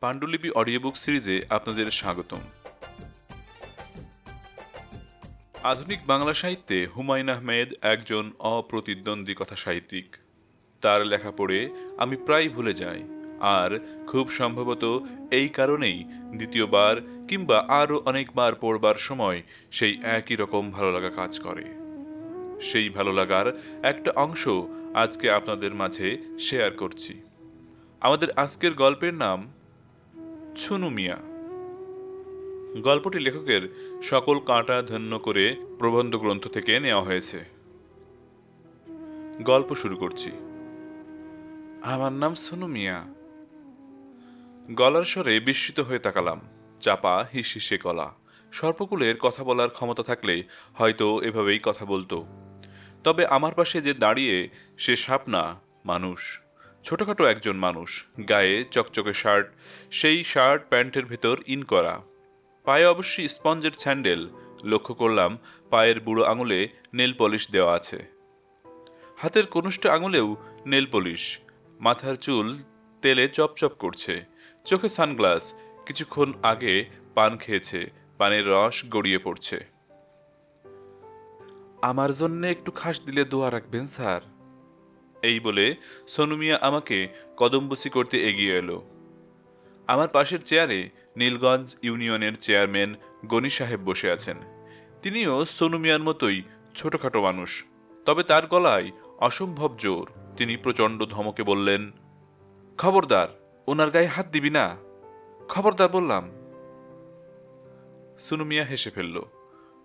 পাণ্ডুলিপি audio book সিরিজে আপনাদের স্বাগতম। আধুনিক বাংলা সাহিত্যে হুমায়ূন আহমেদ একজন অপ্রতিদ্বন্দ্বী কথা সাহিত্যিক। তার লেখা পড়ে আমি প্রায় ভুলে যাই, আর খুব সম্ভবত এই কারণেই দ্বিতীয়বার কিংবা আরও অনেকবার পড়বার সময় সেই একই রকম ভালো লাগা কাজ করে। সেই ভালো লাগার একটা অংশ আজকে আপনাদের মাঝে শেয়ার করছি। আমাদের আজকের গল্পের নাম ছুনু মিয়া। গল্পটি লেখকের সকল কাঁটা ধন্য করে প্রবন্ধ গ্রন্থ থেকে নেওয়া হয়েছে। গল্প শুরু করছি। আমার নাম সোনু মিয়া। গলার স্বরে বিস্মিত হয়ে তাকালাম। চাপা হিসহিসে গলা। সর্পকুলের কথা বলার ক্ষমতা থাকলে হয়তো এভাবেই কথা বলতো। তবে আমার পাশে যে দাঁড়িয়ে, সে সাপ না, মানুষ। ছোটখাটো একজন মানুষ, গায়ে চকচকে শার্ট, সেই শার্ট প্যান্টের ভেতর ইন করা। পায়ে অবশ্যই স্পঞ্জের স্যান্ডেল। লক্ষ্য করলাম পায়ের বুড়ো আঙুলে নেল পলিশ দেওয়া আছে। হাতের কনুষ্ঠ আঙুলেও নেল পলিশ। মাথার চুল তেলে চপচপ করছে। চোখে সানগ্লাস। কিছুক্ষণ আগে পান খেয়েছে, পানের রস গড়িয়ে পড়ছে। আমার জন্য একটু খাস দিলে দোয়া রাখবেন স্যার। এই বলে সোনু মিয়া আমাকে কদমবুসি করতে এগিয়ে এলো। আমার পাশের চেয়ারে নীলগঞ্জ ইউনিয়নের চেয়ারম্যান গনি সাহেব বসে আছেন। তিনিও সোনু মিয়ার মতোই ছোটখাটো মানুষ, তবে তার গলায় অসম্ভব জোর। তিনি প্রচণ্ড ধমকে বললেন, খবরদার, ওনার গায়ে হাত দিবি না, খবরদার বললাম। সোনু মিয়া হেসে ফেলল।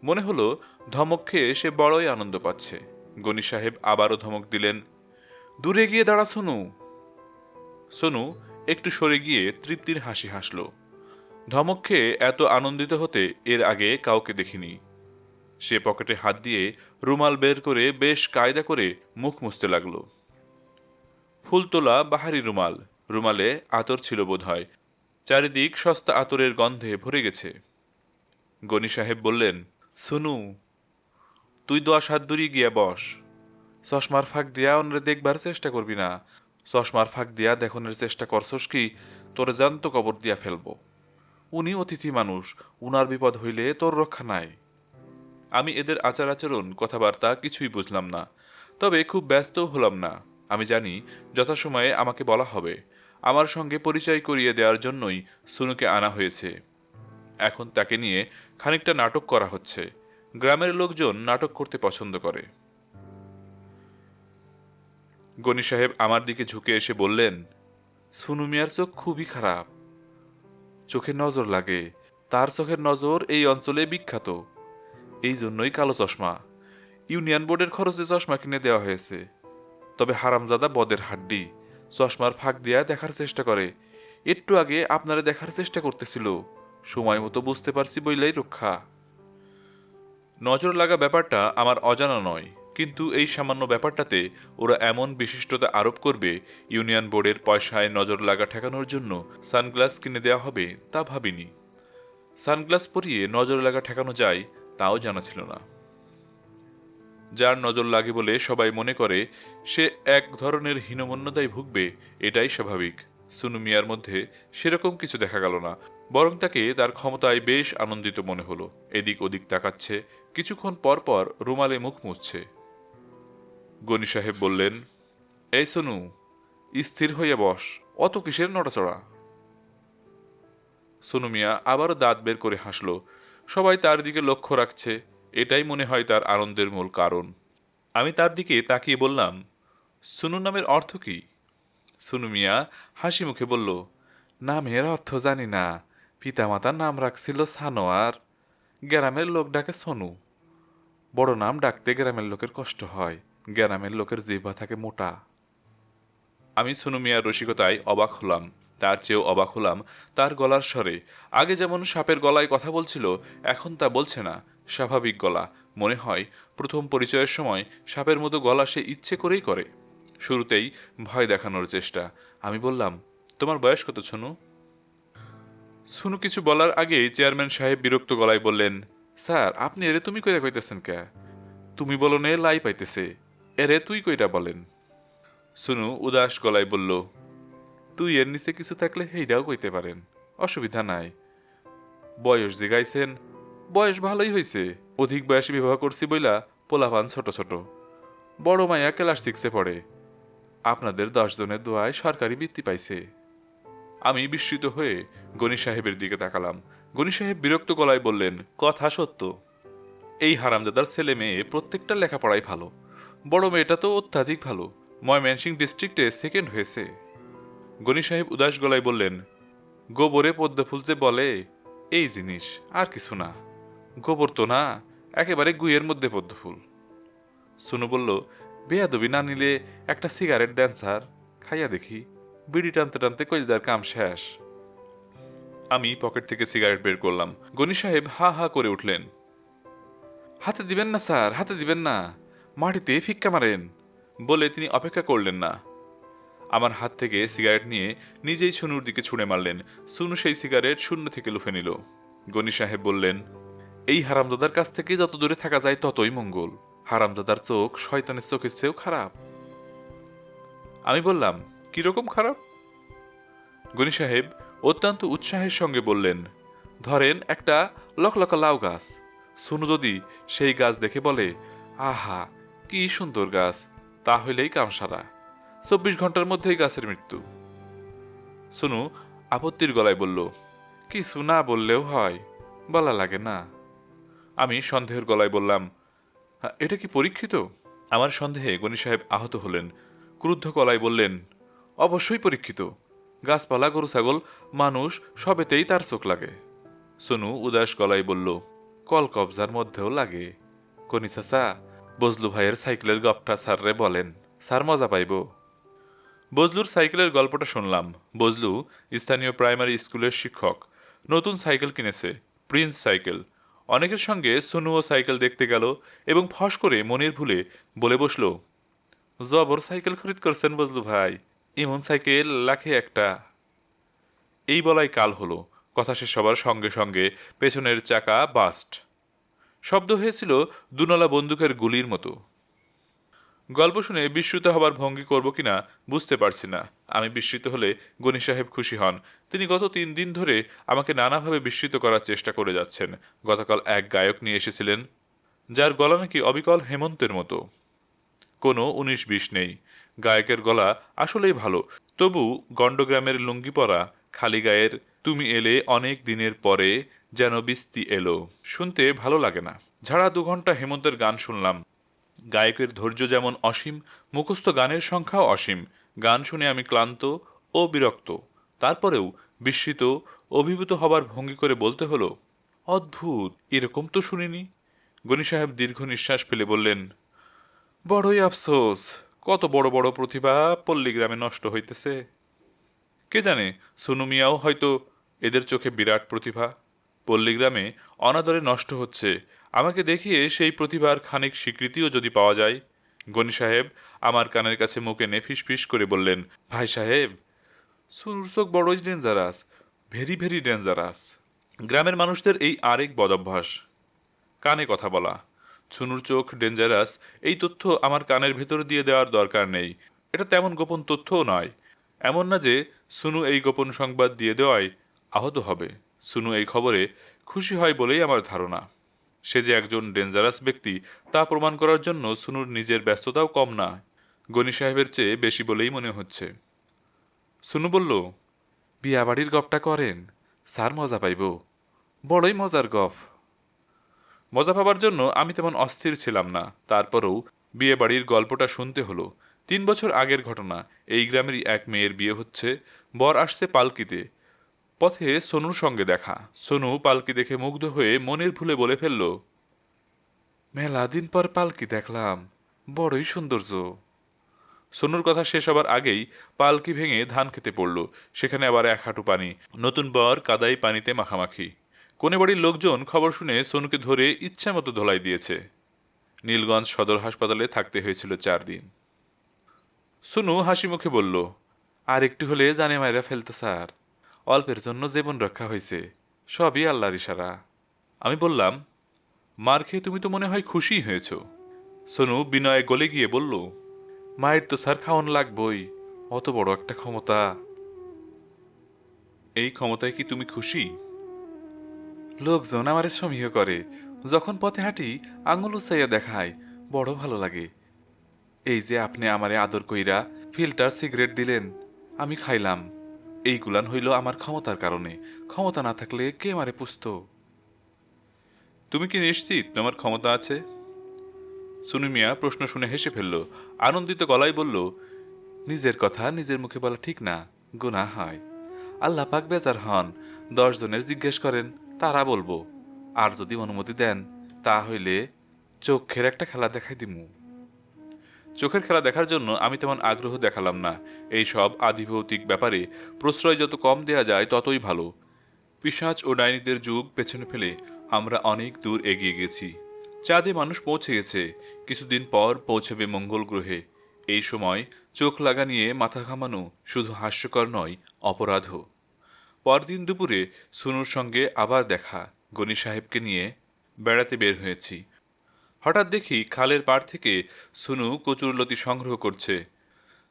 মনে হলো ধমক খেয়ে সে বড়ই আনন্দ পাচ্ছে। গনি সাহেব আবারও ধমক দিলেন, দূরে গিয়ে দাঁড়া সোনু। সোনু একটু সরে গিয়ে তৃপ্তির হাসি হাসল। ধমক খেয়ে এত আনন্দিত হতে এর আগে কাউকে দেখিনি। সে পকেটে হাত দিয়ে রুমাল বের করে বেশ কায়দা করে মুখ মুছতে লাগল। ফুলতোলা বাহারি রুমাল। রুমালে আতর ছিল বোধহয়। চারিদিক সস্তা আতরের গন্ধে ভরে গেছে। গনি সাহেব বললেন, সুনু, তুই 10 হাত দূরে গিয়া বস। চশমার ফাঁক দিয়া অন্যরে দেখবার চেষ্টা করবি না। চশমার ফাঁক দিয়া দেখনের চেষ্টা করছস কি, তোর জ্যান্ত কবর দিয়া ফেলবো। উনি অতিথি মানুষ, উনার বিপদ হইলে তোর রক্ষা নাই। আমি এদের আচার আচরণ কথাবার্তা কিছুই বুঝলাম না, তবে খুব ব্যস্তও হলাম না। আমি জানি যথাসময়ে আমাকে বলা হবে। আমার সঙ্গে পরিচয় করিয়ে দেওয়ার জন্যই সুনুকে আনা হয়েছে। এখন তাকে নিয়ে খানিকটা নাটক করা হচ্ছে। গ্রামের লোকজন নাটক করতে পছন্দ করে। গনি সাহেব আমার দিকে ঝুঁকে এসে বললেন, সুনু মিয়ার চোখ খুবই খারাপ, চোখের নজর লাগে। তার চোখের নজর এই অঞ্চলে বিখ্যাত। এই জন্যই কালো চশমা। ইউনিয়ন বোর্ডের খরচে চশমা কিনে দেওয়া হয়েছে। তবে হারামজাদা বদের হাড্ডি, চশমার ফাঁক দিয়া দেখার চেষ্টা করে। একটু আগে আপনারে দেখার চেষ্টা করতেছিল, সময় মতো বুঝতে পারছি বইলাই রক্ষা। নজর লাগা ব্যাপারটা আমার অজানা নয়, কিন্তু এই সামান্য ব্যাপারটাতে ওরা এমন বিশিষ্টতা আরোপ করবে, ইউনিয়ন বোর্ডের পয়সায় নজর লাগা ঠেকানোর জন্য সানগ্লাস কিনে দেওয়া হবে, তা ভাবিনি। সানগ্লাস পরিয়ে নজর লাগা ঠেকানো যায়, তাও জানা ছিল না। যার নজর লাগে বলে সবাই মনে করে সে এক ধরনের হীনমন্যতায় ভুগবে, এটাই স্বাভাবিক। সুনু মিয়ার মধ্যে সেরকম কিছু দেখা গেল না, বরং তাকে তার ক্ষমতায় বেশ আনন্দিত মনে হলো। এদিক ওদিক তাকাচ্ছে, কিছুক্ষণ পর পর রুমালে মুখ মুছছে। গনি সাহেব বললেন, এই সোনু, স্থির হইয়া বস, অত কিসের নড়াচড়া। সোনু মিয়া আবারও দাঁত বের করে হাসল। সবাই তার দিকে লক্ষ্য রাখছে, এটাই মনে হয় তার আনন্দের মূল কারণ। আমি তার দিকে তাকিয়ে বললাম, সুনু নামের অর্থ কি? সুনু মিয়া হাসি মুখে বলল, নামের অর্থ জানি না, পিতামাতার নাম রাখছিল সানোয়ার, গ্রামের লোক ডাকে সোনু। বড় নাম ডাকতে গ্রামের লোকের কষ্ট হয়, গ্রামের লোকের জিহ্বা থাকে মোটা। আমি সুনু মিয়ার রসিকতায় অবাক হলাম। তার চেয়েও অবাক হলাম তার গলার স্বরে। আগে যেমন সাপের গলায় কথা বলছিল, এখন তা বলছে না, স্বাভাবিক গলা। মনে হয় প্রথম পরিচয়ের সময় সাপের মতো গলা সে ইচ্ছে করেই করে। শুরুতেই ভয় দেখানোর চেষ্টা। আমি বললাম, তোমার বয়স কত ছুনু? ছুনু কিছু বলার আগেই চেয়ারম্যান সাহেব বিরক্ত গলায় বললেন, স্যার, আপনি এরে তুমি কইরা কইতেছেন কে? তুমি বলো নে লাই পাইতেছে, এরে তুই কইরা বলেন। সুনু উদাস গলায় বলল, তুই এর নিচে কিছু থাকলে সেইটাও কইতে পারেন, অসুবিধা নাই। বয়স যে গাইছেন, বয়স ভালোই হয়েছে। অধিক বয়সে বিবাহ করছি বইলা পোলাপান ছোট ছোট। বড় মাইয়া ক্লাস 6-এ পড়ে। আপনাদের 10 জনের দোয়ায় সরকারি বৃত্তি পাইছে। আমি বিস্মিত হয়ে গনি সাহেবের দিকে তাকালাম। গনি সাহেব বিরক্ত গলায় বললেন, কথা সত্য। এই হারামজাদার ছেলে মেয়ে প্রত্যেকটা লেখাপড়াই ভালো। বড় মেয়েটা তো অত্যাধিক ভালো, ময়মনসিংহ ডিস্ট্রিক্টে সেকেন্ড হয়েছে। গনি সাহেব উদাস গলায় বললেন, গোবরে পদ্ম ফুল যে বলে এই জিনিস, আর কিছু না। গোবর তো না, একেবারে গুইয়ের মধ্যে পদ্ম ফুল। সুনু বলল, বেয়াদবি না নিলে একটা সিগারেট দেন স্যার, খাইয়া দেখি। বিড়ি টানতে টানতে কইলদার কাম শেষ। আমি পকেট থেকে সিগারেট বের করলাম। গনি সাহেব হা হা করে উঠলেন। হাতে দিবেন না স্যার, হাতে দিবেন না, মাটিতে ফিক্কা মারেন বলে তিনি অপেক্ষা করলেন না। আমার হাত থেকে সিগারেট নিয়ে নিজেই সুনুর দিকে ছুঁড়ে মারলেন। সুনু সেই সিগারেট শূন্য থেকে লুফে নিল। গনি সাহেব বললেন, এই হারামদাদার কাছ থেকে যত দূরে থাকা যায় ততই মঙ্গল। হারামদাদার চোখ শয়তানের চোখের চেয়েও খারাপ। আমি বললাম, কিরকম খারাপ? গনি সাহেব অত্যন্ত উৎসাহের সঙ্গে বললেন, ধরেন একটা লকলকা লাউ গাছ। সুনু যদি সেই গাছ দেখে বলে, আহা কি সুন্দর গাছ, তাহলেই কাম সারা। 24 ঘন্টার মধ্যেই গাছের মৃত্যু। সুনু আপত্তির গলায় বলল, কিছু না বললেও হয়, বলা লাগে না। আমি সন্দেহের গলায় বললাম, এটা কি পরীক্ষিত? আমার সন্দেহে গনি সাহেব আহত হলেন। ক্রুদ্ধ গলায় বললেন, অবশ্যই পরীক্ষিত। গাছপালা, গরু ছাগল, মানুষ সবেতেই তার চোখ লাগে। সুনু উদাস গলায় বলল, কল কবজার মধ্যেও লাগে। গনি চাচা, বজলু ভাইয়ের সাইকেলের গপটা স্যাররে বলেন, স্যার মজা পাইব। বজলুর সাইকেলের গল্পটা শুনলাম। বজলু স্থানীয় প্রাইমারি স্কুলের শিক্ষক। নতুন সাইকেল কিনেছে, প্রিন্স সাইকেল। অনেকের সঙ্গে সুনুও সাইকেল দেখতে গেল এবং ফস করে মনের ভুলে বলে বসল, জবর সাইকেল খরিদ করছেন বজলু ভাই, এমন সাইকেল লাখে একটা। এই বলাই কাল হলো। কথা শেষ হবার সঙ্গে সঙ্গে পেছনের চাকা বাস্ট। শব্দ হয়েছিল দুনলা বন্দুকের গুলির মতো। গল্প শুনে বিস্মিত হবার ভঙ্গি করব কিনা বুঝতে পারছি না। আমি বিস্মিত হলে গনি সাহেব খুশি হন। তিনি গত 3 দিন ধরে আমাকে নানাভাবে বিস্মিত করার চেষ্টা করে যাচ্ছেন। গতকাল এক গায়ক নিয়ে এসেছিলেন, যার গলা নাকি অবিকল হেমন্তের মতো। কোনো 19-20 নেই, গায়কের গলা আসলেই ভালো। তবু গণ্ডগ্রামের লুঙ্গি পরা খালি গায়ের তুমি এলে অনেক দিনের পরে যেন বৃষ্টি এলো শুনতে ভালো লাগে না। ঝাড়া 2 ঘন্টা হেমন্তের গান শুনলাম। গায়কের ধৈর্য যেমন অসীম, মুখস্থ গানের সংখ্যাও অসীম। গান শুনে আমি ক্লান্ত ও বিরক্ত। তারপরেও বিস্মিত, অভিভূত হবার ভঙ্গি করে বলতে হলো, অদ্ভুত, এরকম তো শুনিনি। গনি সাহেব দীর্ঘ নিঃশ্বাস ফেলে বললেন, বড়ই আফসোস, কত বড় বড় প্রতিভা পল্লীগ্রামে নষ্ট হইতেছে। কে জানে, সুনু মিয়াও হয়তো এদের চোখে বিরাট প্রতিভা। পল্লীগ্রামে অনাদরে নষ্ট হচ্ছে, আমাকে দেখিয়ে সেই প্রতিভার খানিক স্বীকৃতিও যদি পাওয়া যায়। গনি সাহেব আমার কানের কাছে মুখ এনে ফিস করে বললেন, ভাই সাহেব, সুনুর চোখ বড়ই ডেঞ্জারাস, ভেরি ভেরি ডেঞ্জারাস। গ্রামের মানুষদের এই আরেক বদভ্যাস, কানে কথা বলা। ছুনুর চোখ ডেঞ্জারাস, এই তথ্য আমার কানের ভেতর দিয়ে দেওয়ার দরকার নেই। এটা তেমন গোপন তথ্যও নয়। এমন না যে সুনু এই গোপন সংবাদ দিয়ে দেওয়ায় আহত হবে। সুনু এই খবরে খুশি হয় বলেই আমার ধারণা। সে যে একজন ডেঞ্জারাস ব্যক্তি তা প্রমাণ করার জন্য সুনুর নিজের ব্যস্ততাও কম না, গনি সাহেবের চেয়ে বেশি বলেই মনে হচ্ছে। সুনু বলল, বিয়া বাড়ির গপটা করেন, স্যার মজা পাইব, বড়ই মজার গপ। মজা পাবার জন্য আমি তেমন অস্থির ছিলাম না। তারপরেও বিয়ে বাড়ির গল্পটা শুনতে হলো। 3 বছর আগের ঘটনা। এই গ্রামেরই এক মেয়ের বিয়ে হচ্ছে। বর আসছে পালকিতে। পথে সোনুর সঙ্গে দেখা। সোনু পালকি দেখে মুগ্ধ হয়ে মনের ভুলে বলে ফেলল, মেলা দিন পর পালকি দেখলাম, বড়ই সৌন্দর্য। সোনুর কথা শেষ হবার আগেই পালকি ভেঙে ধান খেতে পড়ল। সেখানে আবার 1 হাঁটু পানি। নতুন বর কাদাই পানিতে মাখামাখি। কোনে বাড়ির লোকজন খবর শুনে সোনুকে ধরে ইচ্ছা মতো ধোলাই দিয়েছে। নীলগঞ্জ সদর হাসপাতালে থাকতে হয়েছিল 4 দিন। সোনু হাসি মুখে বলল, আর একটু হলে জানে মায়েরা ফেলতে স্যার, অল্পের জন্য জীবন রক্ষা হয়েছে, সবই আল্লাহর ইশারা। আমি বললাম, মার খেয়ে তুমি তো মনে হয় খুশি হয়েছ। সোনু বিনয়ে গলে গিয়ে বলল, মায়ের তো স্যার খাওয়ান লাগবই, অত বড় একটা ক্ষমতা। এই ক্ষমতায় কি তুমি খুশি? লোকজন আমারে সমীহ করে, যখন পথে হাঁটি আঙুল উচাইয়া দেখায়, বড় ভালো লাগে। এই যে আপনি আমারে আদর কইরা ফিল্টার সিগারেট দিলেন, আমি খাইলাম, এইগুলান হইল আমার ক্ষমতার কারণে। ক্ষমতা না থাকলে কে মারে পুষতো? তুমি কি নিশ্চিত তোমার ক্ষমতা আছে? সুনু মিয়া প্রশ্ন শুনে হেসে ফেলল, আনন্দিত গলায় বলল, নিজের কথা নিজের মুখে বলা ঠিক না, গুনাহ হয়। আল্লাহ পাক বেজার হন, 10 জনের জিজ্ঞেস করেন, তারা বলবো। আর যদি অনুমতি দেন, তা হইলে চোখের একটা খেলা দেখাই দিমু। চোখের খেলা দেখার জন্য আমি তেমন আগ্রহ দেখালাম না। এই সব আধিভৌতিক ব্যাপারে প্রশ্রয় যত কম দেয়া যায় ততই ভালো। পিশাচ ও ডাইনিদের যুগ পেছনে ফেলে আমরা অনেক দূর এগিয়ে গেছি। চাঁদে মানুষ পৌঁছে গেছে, কিছুদিন পর পৌঁছবে মঙ্গল গ্রহে। এই সময় চোখ লাগা নিয়ে মাথা ঘামানো শুধু হাস্যকর নয়, অপরাধও। পরদিন দুপুরে সুনুর সঙ্গে আবার দেখা। গনি সাহেবকে নিয়ে বেড়াতে বের হয়েছি। হঠাৎ দেখি খালের পাড় থেকে সুনু কচুরলতি সংগ্রহ করছে।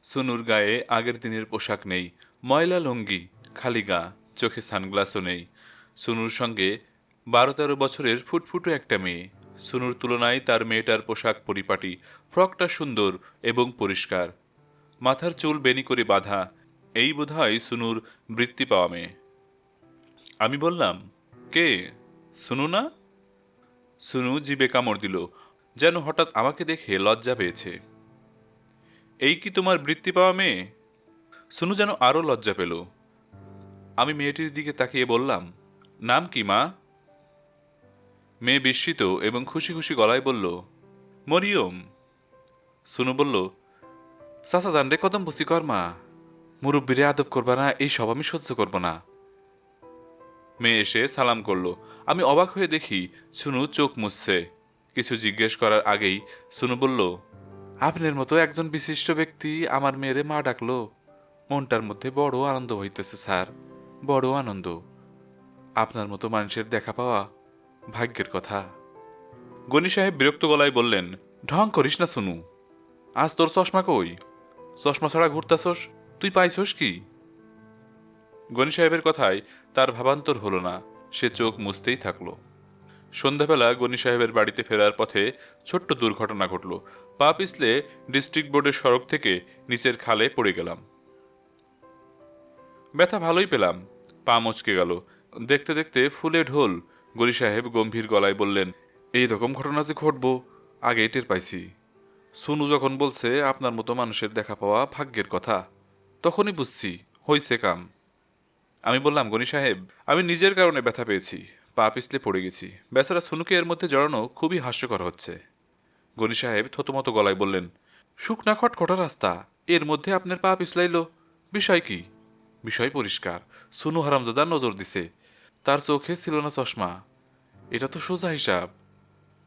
সুনুর গায়ে আগের দিনের পোশাক নেই, ময়লা লুঙ্গি, খালি গা, চোখে সানগ্লাসও নেই। সুনুর সঙ্গে 12-13 বছরের ফুটফুটে একটা মেয়ে। সুনুর তুলনায় তার মেয়েটার পোশাক পরিপাটি, ফ্রকটা সুন্দর এবং পরিষ্কার, মাথার চুল বেনি করে বাঁধা। এই বোধহয় সুনুর বৃত্তি পাওয়া মেয়ে। আমি বললাম, কে? সুনু না? সুনু জিবে কামড় দিল, যেন হঠাৎ আমাকে দেখে লজ্জা পেয়েছে। এই কি তোমার বৃত্তি পাওয়া মেয়ে? সুনু যেন আরো লজ্জা পেল। আমি মেয়েটির দিকে তাকিয়ে বললাম, নাম কি মা? মেয়ে বিস্মিত এবং খুশি খুশি গলায় বলল, মরিয়ম। সুনু বলল, চাচা জান রে কদম বুসি কর মা, মুরব্বীরে আদব করবা না, এই সব আমি সহ্য করব না। মেয়ে এসে সালাম করলো। আমি অবাক হয়ে দেখি সুনু চোখ মুছছে। কিছু জিজ্ঞেস করার আগেই সুনু বলল, আপনার মতো একজন বিশিষ্ট ব্যক্তি আমার মেয়েরে মা ডাকলো, মনটার মধ্যে বড় আনন্দ হইতেছে স্যার, বড় আনন্দ। আপনার মতো মানুষের দেখা পাওয়া ভাগ্যের কথা। গনি সাহেব বিরক্ত গলায় বললেন, ঢং করিস না সুনু, আজ তোর চশমা কই? চশমা ছাড়া ঘুরতাছস, তুই পাইছস কি? গনি সাহেবের কথায় তার ভাবান্তর হলো না, সে চোখ মুছতেই থাকলো। সন্ধ্যাবেলা গনি সাহেবের বাড়িতে ফেরার পথে ছোট্ট দুর্ঘটনা ঘটল। পা পিছলে ডিস্ট্রিক্ট বোর্ডের সড়ক থেকে নিচের খালে পড়ে গেলাম। ব্যথা ভালোই পেলাম, পা মচকে গেল। দেখতে দেখতে ফুলে ঢোল। গনি সাহেব গম্ভীর গলায় বললেন, এই রকম ঘটনা যে ঘটবো আগেই টের পাইছি। সুনু যখন বলছে আপনার মতো মানুষের দেখা পাওয়া ভাগ্যের কথা, তখনই বুঝছি হইছে কাম। আমি বললাম, গনি সাহেব, আমি নিজের কারণে ব্যথা পেয়েছি, পা পিছলে পড়ে গেছি। বেচারা সুনুকে এর মধ্যে জড়ানো খুবই হাস্যকর হচ্ছে। গনি সাহেব থতমত গলায় বললেন, শুকনা খটখটা রাস্তা, এর মধ্যে আপনার পা পিছলাইল, বিষয় কি? বিষয় পরিষ্কার, সুনু হারামজাদা নজর দিছে, তার চোখে ছিল না চশমা। এটা তো সোজা হিসাব।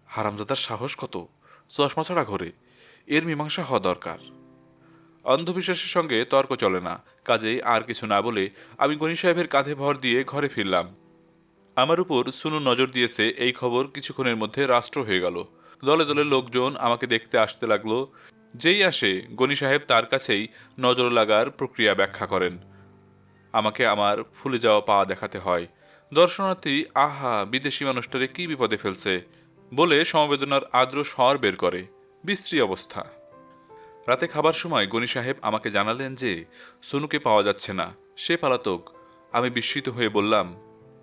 হারামজাদার সাহস কত, চশমা ছাড়া ঘরে, এর মীমাংসা হওয়া দরকার। অন্ধবিশ্বাসের সঙ্গে তর্ক চলে না, কাজেই আর কিছু না বলে আমি গনি সাহেবের কাঁধে ভর দিয়ে ঘরে ফিরলাম। আমার উপর সুনু নজর দিয়েছে এই খবর কিছুক্ষণের মধ্যে রাষ্ট্র হয়ে গেল। দলে দলে লোকজন আমাকে দেখতে আসতে লাগলো। যেই আসে গনি সাহেব তার কাছেই নজর লাগার প্রক্রিয়া ব্যাখ্যা করেন। আমাকে আমার ফুলে যাওয়া পা দেখাতে হয়। দর্শনার্থী আহা বিদেশি মানুষটারে কি বিপদে ফেলছে বলে সমবেদনার আর্দ্র স্বর বের করে। বিশ্রী অবস্থা। রাতে খাবার সময় গনি সাহেব আমাকে জানালেন যে সুনুকে পাওয়া যাচ্ছে না, সে পালাতক। আমি বিস্মিত হয়ে বললাম,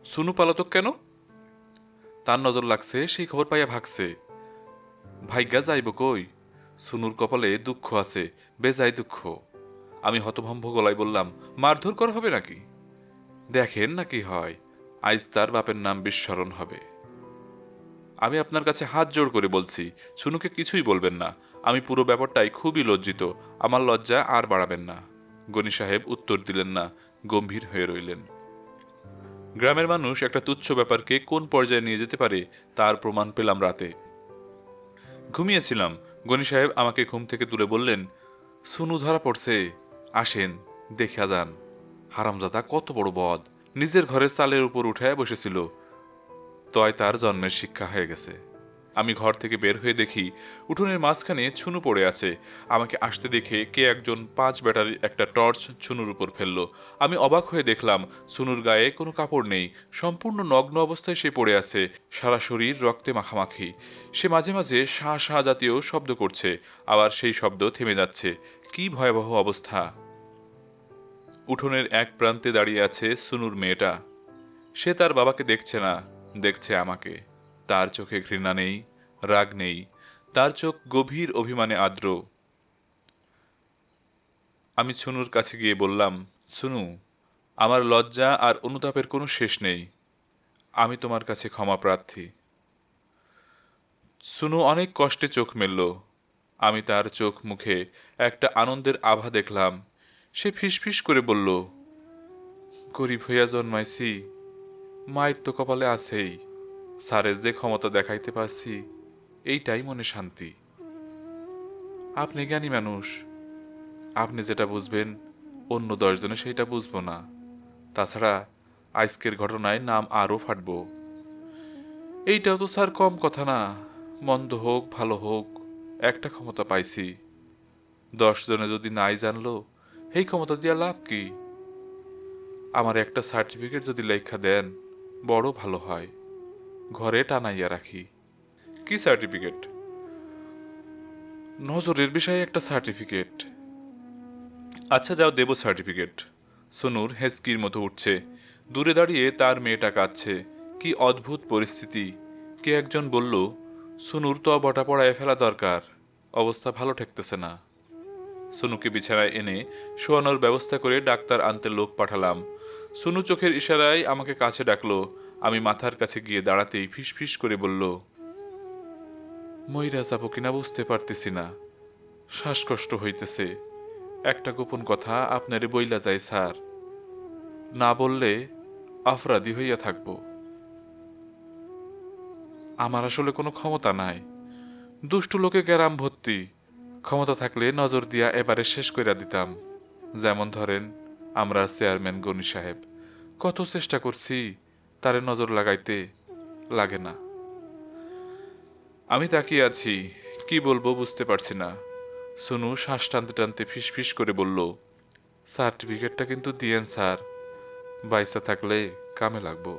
সুনু পালাতক কেন? তার নজর লাগছে, সেই খবর পাইয়া ভাগছে। ভাইগা যাইব কই, সুনুর কপালে দুঃখ আছে, বেজায় দুঃখ। আমি হতভম্ব গলায় বললাম, মারধর করা হবে নাকি? দেখেন না কি হয়, আইজ তার বাপের নাম বিস্মরণ হবে। আমি আপনার কাছে হাত জোড় করে বলছি, সুনুকে কিছুই বলবেন না। আমি পুরো ব্যাপারটাই খুবই লজ্জিত, আমার লজ্জা আর বাড়াবেন না। গনি সাহেব উত্তর দিলেন না, গম্ভীর হয়ে রইলেন। গ্রামের মানুষ একটা তুচ্ছ ব্যাপারকে কোন পর্যায়ে নিয়ে যেতে পারে তার প্রমাণ পেলাম রাতে। ঘুমিয়েছিলাম, গনি সাহেব আমাকে ঘুম থেকে তুলে বললেন, সুনু ধরা পড়ছে, আসেন দেখা যান। হারামজাদা কত বড় বদ, নিজের ঘরের চালের উপর উঠে বসেছিল, তয় তার জন্মের শিক্ষা হয়ে গেছে। আমি ঘর থেকে বের হয়ে দেখি উঠোনের মাঝখানে ছুনু পড়ে আছে। আমাকে আসতে দেখে কে একজন 5 ব্যাটারির একটা টর্চ ছুনুর উপর ফেললো। আমি অবাক হয়ে দেখলাম ছুনুর গায়ে কোনো কাপড় নেই, সম্পূর্ণ নগ্ন অবস্থায় সে পড়ে আছে, সারা শরীর রক্তে মাখামাখি। সে মাঝে মাঝে শাঁ শাঁ জাতীয় শব্দ করছে, আবার সেই শব্দ থেমে যাচ্ছে। কি ভয়াবহ অবস্থা! উঠোনের এক প্রান্তে দাঁড়িয়ে আছে সুনুর মেয়েটা। সে তার বাবাকে দেখছে না, দেখছে আমাকে। তার চোখে ঘৃণা নেই, রাগ নেই, তার চোখ গভীর অভিমানে আর্দ্র। আমি ছুনুর কাছে গিয়ে বললাম, ছুনু, আমার লজ্জা আর অনুতাপের কোনো শেষ নেই। আমি তোমার কাছে ক্ষমা প্রার্থী। ছুনু অনেক কষ্টে চোখ মেলল। আমি তার চোখ মুখে একটা আনন্দের আভা দেখলাম। সে ফিসফিস করে বলল, গরিব হইয়া জন্মাইছি, মায়ের তো কপালে আছেই। স্যারের যে ক্ষমতা দেখাইতে পারছি, এইটাই মনে শান্তি। আপনি জ্ঞানী মানুষ, আপনি যেটা বুঝবেন অন্য 10 জনে সেইটা বুঝবো না। তাছাড়া আজকের ঘটনায় নাম আরও ফাটব। এইটাও তো স্যার কম কথা না। মন্দ হোক ভালো হোক, একটা ক্ষমতা পাইছি। 10 জনে যদি নাই জানলো, এই ক্ষমতা দিয়া লাভ কি? আমার একটা সার্টিফিকেট যদি লেখা দেন, বড় ভালো হয়, ঘরে টানাইয়া রাখি। কি সার্টিফিকেট? নজরের বিষয়ে একটা সার্টিফিকেট। আচ্ছা যাও, দেব সার্টিফিকেট। সোনুর হেসকির মতো উঠছে। দূরে দাঁড়িয়ে তার মেয়েটা কাঁদছে। কি অদ্ভুত পরিস্থিতি! কে একজন বলল, সোনুর তো বটা পড়ায় ফেলা দরকার, অবস্থা ভালো ঠেকতেছে না। সোনুকে বিছানায় এনে শোয়ানোর ব্যবস্থা করে ডাক্তার আনতে লোক পাঠালাম। সোনু চোখের ইশারায় আমাকে কাছে ডাকলো। আমি মাথার কাছে গিয়ে দাঁড়াতেই ফিসফিস করে বলল, মইরা যাবো কিনা বুঝতে পারতেছি না, শ্বাসকষ্ট হইতেছে। একটা গোপন কথা আপনারে বইলা যায় স্যার, না বললে অপরাধী হইয়া থাকব। আমার আসলে কোনো ক্ষমতা নাই, দুষ্টু লোকে গ্যারাম ভর্তি। ক্ষমতা থাকলে নজর দিয়া এবারে শেষ কইরা দিতাম। যেমন ধরেন আমরা চেয়ারম্যান গনি সাহেব, কত চেষ্টা করছি তারে নজর লাগাইতে, লাগে না। আমি তাকিয়ে আছি, কি বলবো বুঝতে পারছি না। সোনু শ্বাস টানতে টানতে ফিসফিস করে বলল, সার্টিফিকেটটা কিন্তু দিয়েন স্যার, বাইসা থাকলে কামে লাগবো।